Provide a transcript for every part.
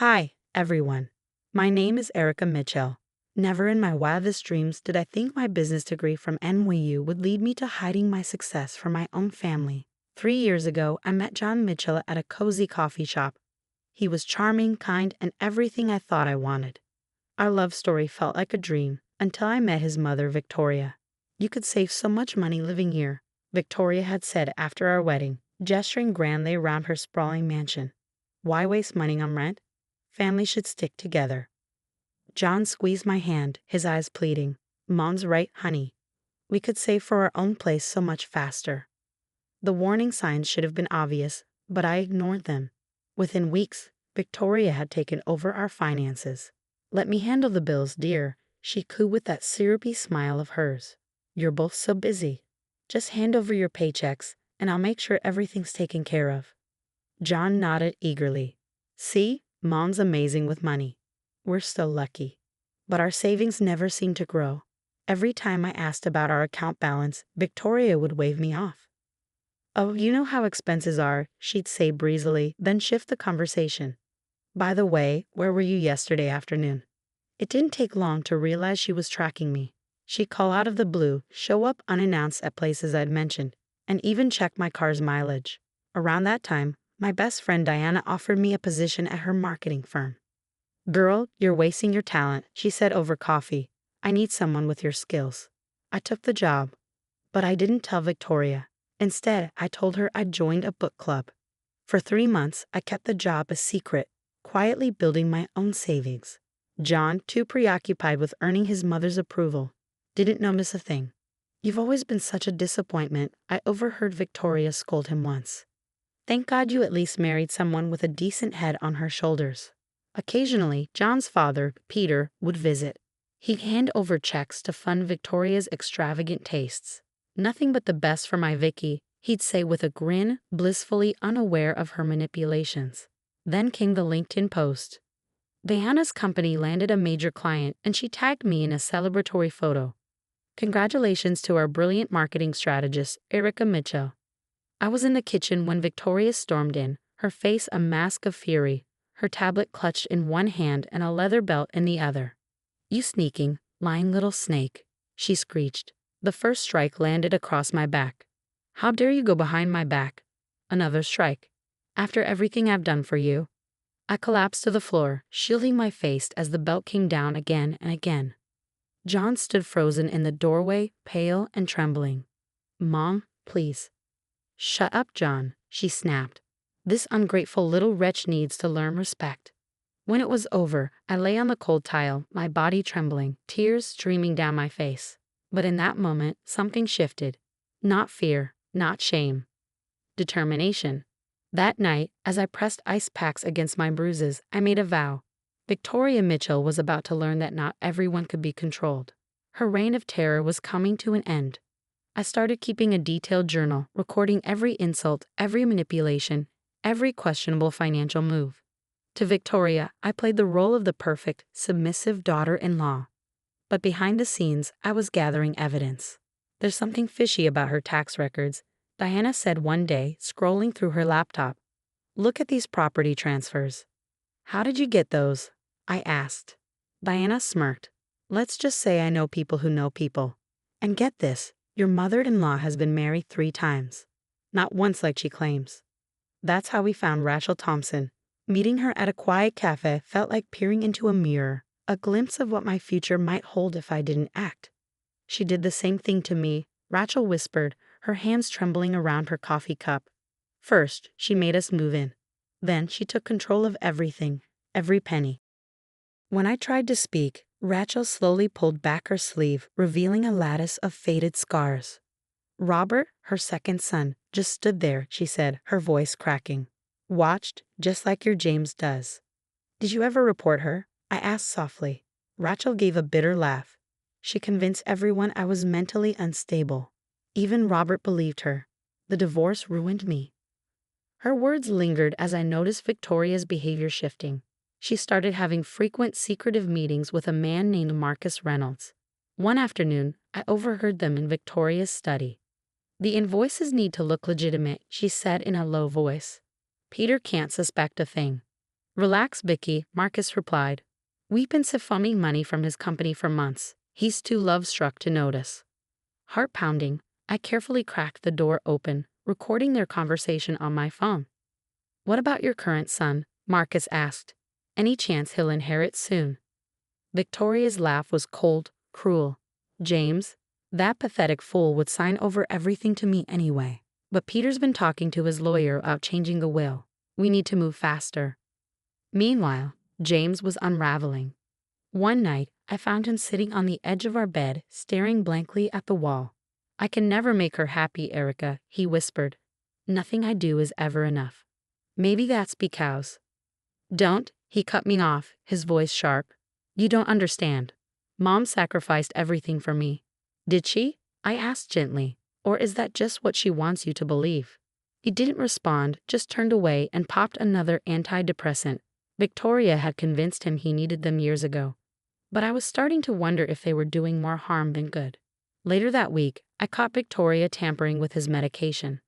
Hi, everyone. My name is Erica Mitchell. Never in my wildest dreams did I think my business degree from NYU would lead me to hiding my success from my own family. 3 years ago, I met John Mitchell at a cozy coffee shop. He was charming, kind, and everything I thought I wanted. Our love story felt like a dream until I met his mother, Victoria. "You could save so much money living here," Victoria had said after our wedding, gesturing grandly around her sprawling mansion. "Why waste money on rent? Families should stick together." John squeezed my hand, his eyes pleading. "Mom's right, honey. We could save for our own place so much faster." The warning signs should have been obvious, but I ignored them. Within weeks, Victoria had taken over our finances. "Let me handle the bills, dear," she cooed with that syrupy smile of hers. "You're both so busy. Just hand over your paychecks, and I'll make sure everything's taken care of." John nodded eagerly. "See, Mom's amazing with money. We're so lucky." But our savings never seemed to grow. Every time I asked about our account balance, Victoria would wave me off. "Oh, you know how expenses are," she'd say breezily, then shift the conversation. "By the way, where were you yesterday afternoon?" It didn't take long to realize she was tracking me. She'd call out of the blue, show up unannounced at places I'd mentioned, and even check my car's mileage. Around that time, my best friend Diana offered me a position at her marketing firm. "Girl, you're wasting your talent," she said over coffee. "I need someone with your skills." I took the job, but I didn't tell Victoria. Instead, I told her I'd joined a book club. For 3 months, I kept the job a secret, quietly building my own savings. John, too preoccupied with earning his mother's approval, didn't notice a thing. "You've always been such a disappointment," I overheard Victoria scold him once. "Thank God you at least married someone with a decent head on her shoulders." Occasionally, John's father, Peter, would visit. He'd hand over checks to fund Victoria's extravagant tastes. "Nothing but the best for my Vicky," he'd say with a grin, blissfully unaware of her manipulations. Then came the LinkedIn post. Diana's company landed a major client, and she tagged me in a celebratory photo. "Congratulations to our brilliant marketing strategist, Erica Mitchell." I was in the kitchen when Victoria stormed in, her face a mask of fury, her tablet clutched in one hand and a leather belt in the other. "You sneaking, lying little snake," she screeched. The first strike landed across my back. "How dare you go behind my back?" Another strike. "After everything I've done for you." I collapsed to the floor, shielding my face as the belt came down again and again. John stood frozen in the doorway, pale and trembling. "Mom, please." "Shut up, John," she snapped. "This ungrateful little wretch needs to learn respect." When it was over, I lay on the cold tile, my body trembling, tears streaming down my face. But in that moment, something shifted. Not fear, not shame. Determination. That night, as I pressed ice packs against my bruises, I made a vow. Victoria Mitchell was about to learn that not everyone could be controlled. Her reign of terror was coming to an end. I started keeping a detailed journal, recording every insult, every manipulation, every questionable financial move. To Victoria, I played the role of the perfect, submissive daughter-in-law. But behind the scenes, I was gathering evidence. "There's something fishy about her tax records," Diana said one day, scrolling through her laptop. "Look at these property transfers." "How did you get those?" I asked. Diana smirked. "Let's just say I know people who know people. And get this, your mother-in-law has been married 3 times. Not once like she claims." That's how we found Rachel Thompson. Meeting her at a quiet cafe felt like peering into a mirror, a glimpse of what my future might hold if I didn't act. "She did the same thing to me," Rachel whispered, her hands trembling around her coffee cup. "First, she made us move in. Then she took control of everything, every penny." When I tried to speak, Rachel slowly pulled back her sleeve, revealing a lattice of faded scars. "Robert, her second son, just stood there," she said, her voice cracking. "Watched, just like your James does." "Did you ever report her?" I asked softly. Rachel gave a bitter laugh. "She convinced everyone I was mentally unstable. Even Robert believed her. The divorce ruined me." Her words lingered as I noticed Victoria's behavior shifting. She started having frequent secretive meetings with a man named Marcus Reynolds. One afternoon, I overheard them in Victoria's study. "The invoices need to look legitimate," she said in a low voice. "Peter can't suspect a thing." Relax, Vicky, Marcus replied. We've been siphonning money from his company for months. He's too love-struck to notice. Heart pounding, I carefully cracked the door open, recording their conversation on my phone. What about your current son? Marcus asked. Any chance he'll inherit soon? Victoria's laugh was cold, cruel. James, that pathetic fool would sign over everything to me anyway. But Peter's been talking to his lawyer about changing the will. We need to move faster. Meanwhile, James was unraveling. One night, I found him sitting on the edge of our bed, staring blankly at the wall. I can never make her happy, Erica, he whispered. Nothing I do is ever enough. Maybe that's because. Don't, he cut me off, his voice sharp. You don't understand. Mom sacrificed everything for me. Did she? I asked gently. Or is that just what she wants you to believe? He didn't respond, just turned away and popped another antidepressant. Victoria had convinced him he needed them years ago. But I was starting to wonder if they were doing more harm than good. Later that week, I caught Victoria tampering with his medication.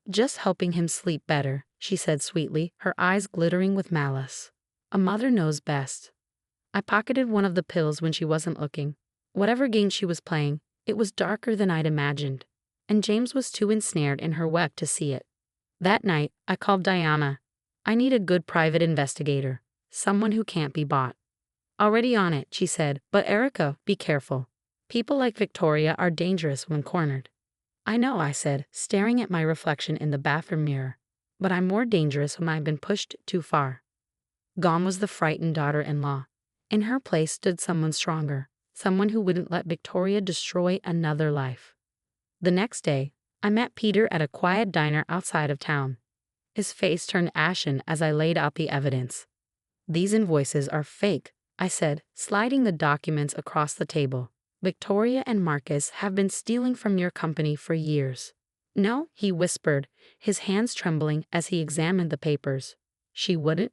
Just helping him sleep better, she said sweetly, her eyes glittering with malice. A mother knows best. I pocketed one of the pills when she wasn't looking. Whatever game she was playing, it was darker than I'd imagined. And James was too ensnared in her web to see it. That night, I called Diana. I need a good private investigator, someone who can't be bought. Already on it, she said, but Erica, be careful. People like Victoria are dangerous when cornered. I know, I said, staring at my reflection in the bathroom mirror, but I'm more dangerous when I've been pushed too far. Gone was the frightened daughter-in-law. In her place stood someone stronger, someone who wouldn't let Victoria destroy another life. The next day, I met Peter at a quiet diner outside of town. His face turned ashen as I laid out the evidence. These invoices are fake, I said, sliding the documents across the table. Victoria and Marcus have been stealing from your company for years. No, he whispered, his hands trembling as he examined the papers. She wouldn't?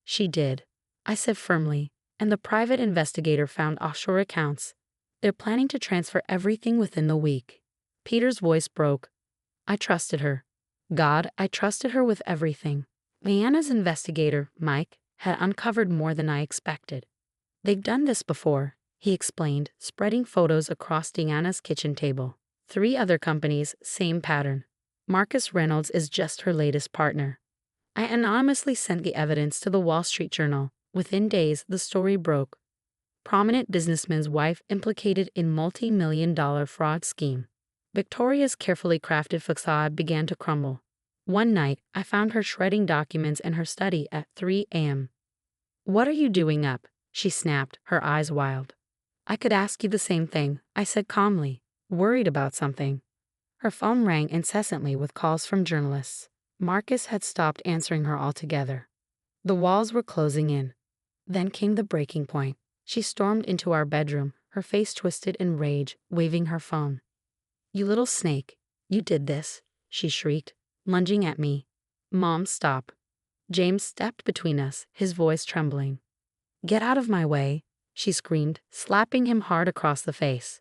She did, I said firmly, and the private investigator found offshore accounts. They're planning to transfer everything within the week. Peter's voice broke. I trusted her. God, I trusted her with everything. Leanna's investigator, Mike, had uncovered more than I expected. They've done this before, he explained, spreading photos across Deanna's kitchen table. 3 other companies, same pattern. Marcus Reynolds is just her latest partner. I anonymously sent the evidence to the Wall Street Journal. Within days, the story broke. Prominent businessman's wife implicated in multi-million-dollar fraud scheme. Victoria's carefully crafted facade began to crumble. One night, I found her shredding documents in her study at 3 a.m. What are you doing up? She snapped, her eyes wild. I could ask you the same thing, I said calmly, worried about something. Her phone rang incessantly with calls from journalists. Marcus had stopped answering her altogether. The walls were closing in. Then came the breaking point. She stormed into our bedroom, her face twisted in rage, waving her phone. You little snake, you did this, she shrieked, lunging at me. Mom, stop. James stepped between us, his voice trembling. Get out of my way, she screamed, slapping him hard across the face.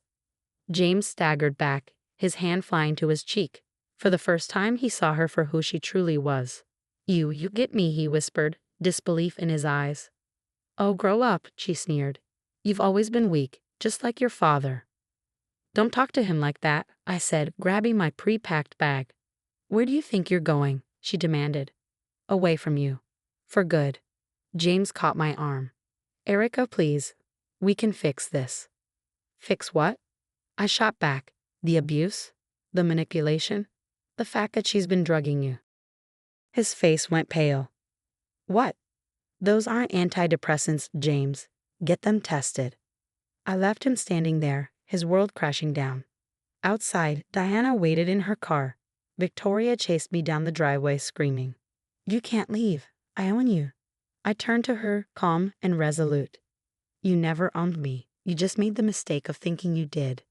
James staggered back, his hand flying to his cheek. For the first time, he saw her for who she truly was. You get me, he whispered, disbelief in his eyes. Oh, grow up, she sneered. You've always been weak, just like your father. Don't talk to him like that, I said, grabbing my pre-packed bag. Where do you think you're going? She demanded. Away from you. For good. James caught my arm. Erica, please. We can fix this. Fix what? I shot back. The abuse? The manipulation? The fact that she's been drugging you. His face went pale. What? Those aren't antidepressants, James. Get them tested. I left him standing there, his world crashing down. Outside, Diana waited in her car. Victoria chased me down the driveway, screaming. You can't leave. I own you. I turned to her, calm and resolute. You never owned me. You just made the mistake of thinking you did.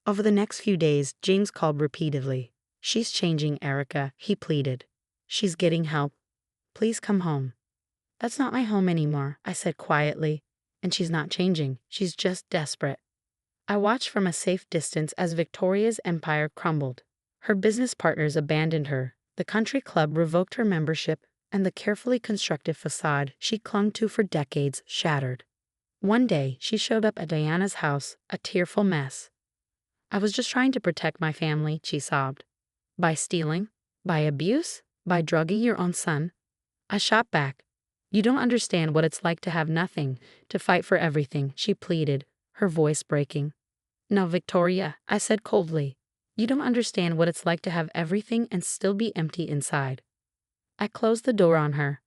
Over the next few days, James called repeatedly. She's changing, Erica, he pleaded. She's getting help. Please come home. That's not my home anymore, I said quietly. And she's not changing. She's just desperate. I watched from a safe distance as Victoria's empire crumbled. Her business partners abandoned her. The country club revoked her membership. and the carefully constructed facade she clung to for decades shattered. One day, she showed up at Diana's house, a tearful mess. "I was just trying to protect my family," she sobbed. "By stealing? By abuse? By drugging your own son?" I shot back. "You don't understand what it's like to have nothing, to fight for everything," she pleaded, her voice breaking. "No, Victoria," I said coldly. "You don't understand what it's like to have everything and still be empty inside." I closed the door on her.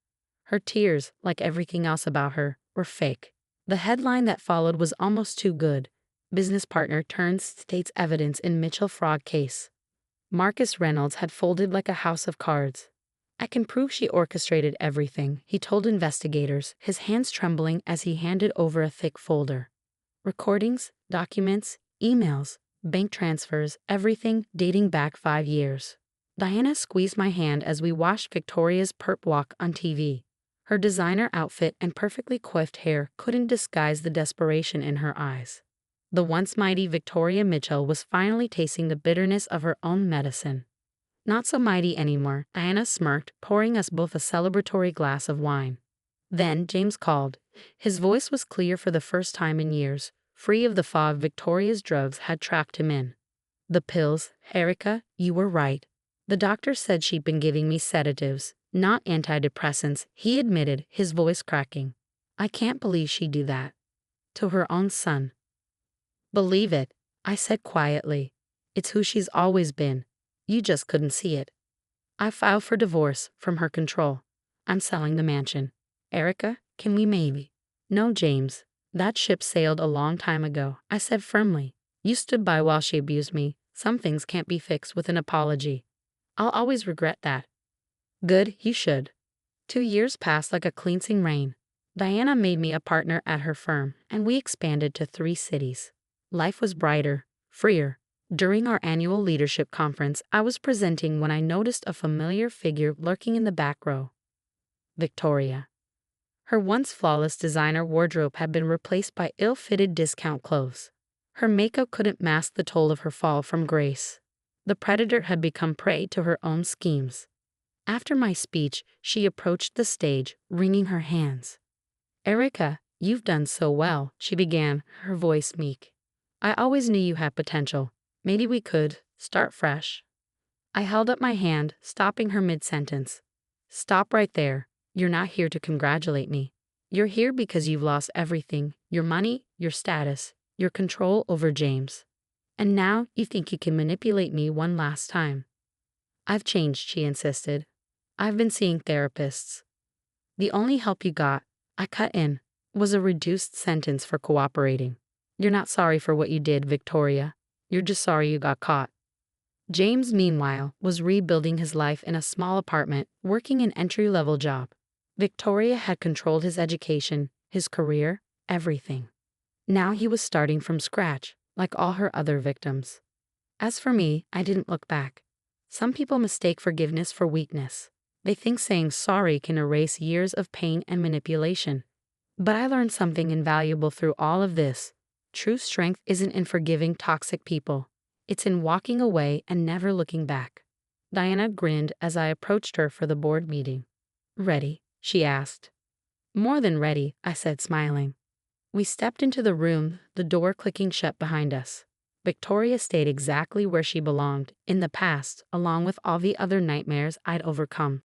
Her tears, like everything else about her, were fake. The headline that followed was almost too good. "Business partner turns state's evidence in Mitchell fraud case." Marcus Reynolds had folded like a house of cards. "I can prove she orchestrated everything," he told investigators, his hands trembling as he handed over a thick folder. Recordings, documents, emails, bank transfers, everything dating back 5 years. Diana squeezed my hand as we watched Victoria's perp walk on TV. Her designer outfit and perfectly coiffed hair couldn't disguise the desperation in her eyes. The once mighty Victoria Mitchell was finally tasting the bitterness of her own medicine. "Not so mighty anymore," Diana smirked, pouring us both a celebratory glass of wine. Then James called. His voice was clear for the first time in years, free of the fog Victoria's drugs had trapped him in. "The pills, Erica, you were right. The doctor said she'd been giving me sedatives, not antidepressants," he admitted, his voice cracking. "I can't believe she'd do that. To her own son." "Believe it," I said quietly. "It's who she's always been. You just couldn't see it." "I filed for divorce from her control. I'm selling the mansion. Erica, can we maybe?" "No, James. That ship sailed a long time ago," I said firmly. "You stood by while she abused me. Some things can't be fixed with an apology. I'll always regret that." "Good, you should." 2 years passed like a cleansing rain. Diana made me a partner at her firm, and we expanded to 3 cities. Life was brighter, freer. During our annual leadership conference, I was presenting when I noticed a familiar figure lurking in the back row. Victoria. Her once flawless designer wardrobe had been replaced by ill-fitted discount clothes. Her makeup couldn't mask the toll of her fall from grace. The predator had become prey to her own schemes. After my speech, she approached the stage, wringing her hands. "Erica, you've done so well," she began, her voice meek. "I always knew you had potential. Maybe we could start fresh." I held up my hand, stopping her mid-sentence. "Stop right there. You're not here to congratulate me. You're here because you've lost everything, your money, your status, your control over James. And now you think you can manipulate me one last time." "I've changed," she insisted. "I've been seeing therapists." "The only help you got," I cut in, "was a reduced sentence for cooperating. You're not sorry for what you did, Victoria. You're just sorry you got caught." James, meanwhile, was rebuilding his life in a small apartment, working an entry-level job. Victoria had controlled his education, his career, everything. Now he was starting from scratch, like all her other victims. As for me, I didn't look back. Some people mistake forgiveness for weakness. They think saying sorry can erase years of pain and manipulation. But I learned something invaluable through all of this. True strength isn't in forgiving toxic people. It's in walking away and never looking back. Diana grinned as I approached her for the board meeting. "Ready?" she asked. "More than ready," I said, smiling. We stepped into the room, the door clicking shut behind us. Victoria stayed exactly where she belonged, in the past, along with all the other nightmares I'd overcome.